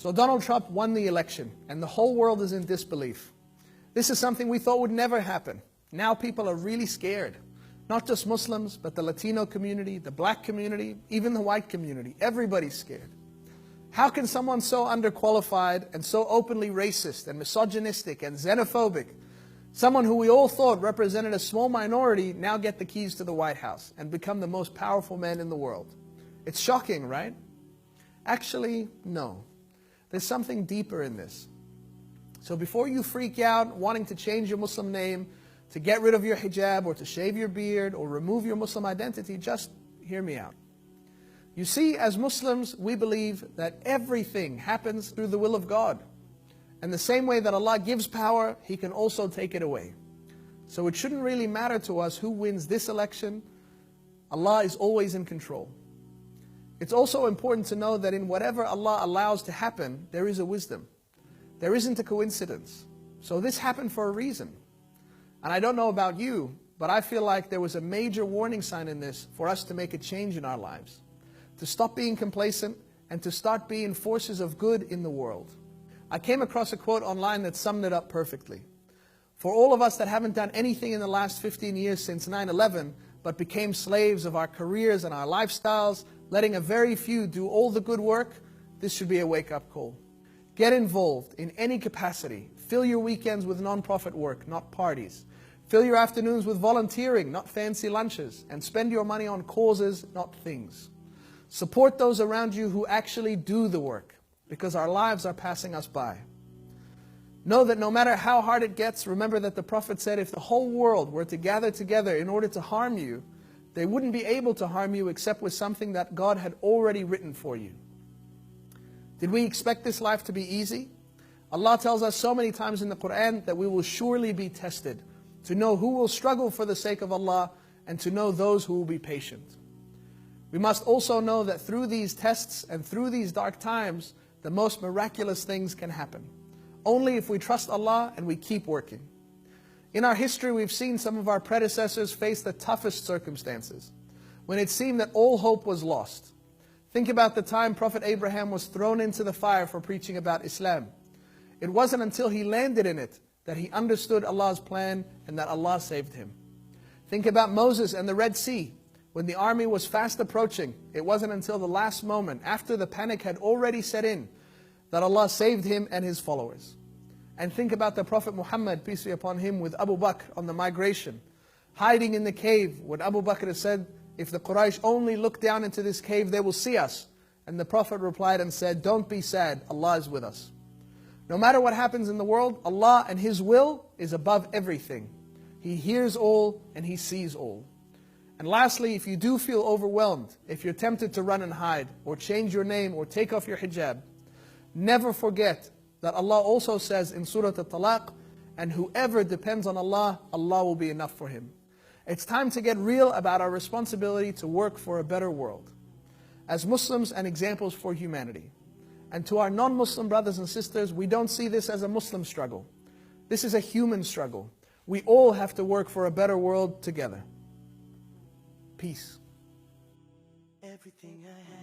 So Donald Trump won the election, and the whole world is in disbelief. This is something we thought would never happen. Now people are really scared. Not just Muslims, but the Latino community, the black community, even the white community. Everybody's scared. How can someone so underqualified and so openly racist and misogynistic and xenophobic, someone who we all thought represented a small minority, now get the keys to the White House and become the most powerful man in the world? It's shocking, right? Actually, no. There's something deeper in this. So before you freak out wanting to change your Muslim name, to get rid of your hijab, or to shave your beard, or remove your Muslim identity, just hear me out. You see, as Muslims, we believe that everything happens through the will of God. And the same way that Allah gives power, He can also take it away. So it shouldn't really matter to us who wins this election. Allah is always in control. It's also important to know that in whatever Allah allows to happen, there is a wisdom. There isn't a coincidence. So this happened for a reason. And I don't know about you, but I feel like there was a major warning sign in this for us to make a change in our lives, to stop being complacent and to start being forces of good in the world. I came across a quote online that summed it up perfectly. For all of us that haven't done anything in the last 15 years since 9/11, but became slaves of our careers and our lifestyles, letting a very few do all the good work, this should be a wake-up call. Get involved in any capacity. Fill your weekends with non-profit work, not parties. Fill your afternoons with volunteering, not fancy lunches. And spend your money on causes, not things. Support those around you who actually do the work, because our lives are passing us by. Know that no matter how hard it gets, remember that the Prophet said if the whole world were to gather together in order to harm you, they wouldn't be able to harm you except with something that God had already written for you. Did we expect this life to be easy? Allah tells us so many times in the Quran that we will surely be tested, to know who will struggle for the sake of Allah and to know those who will be patient. We must also know that through these tests and through these dark times, the most miraculous things can happen. Only if we trust Allah and we keep working. In our history, we've seen some of our predecessors face the toughest circumstances, when it seemed that all hope was lost. Think about the time Prophet Abraham was thrown into the fire for preaching about Islam. It wasn't until he landed in it that he understood Allah's plan and that Allah saved him. Think about Moses and the Red Sea. When the army was fast approaching, it wasn't until the last moment, after the panic had already set in, that Allah saved him and his followers. And think about the Prophet Muhammad, peace be upon him, with Abu Bakr on the migration, hiding in the cave when Abu Bakr said, if the Quraysh only look down into this cave, they will see us. And the Prophet replied and said, don't be sad, Allah is with us. No matter what happens in the world, Allah and His will is above everything. He hears all and He sees all. And lastly, if you do feel overwhelmed, if you're tempted to run and hide, or change your name, or take off your hijab, never forget that Allah also says in Surah At-Talaq, and whoever depends on Allah, Allah will be enough for him. It's time to get real about our responsibility to work for a better world, as Muslims and examples for humanity. And to our non-Muslim brothers and sisters, we don't see this as a Muslim struggle. This is a human struggle. We all have to work for a better world together. Peace. Everything I have.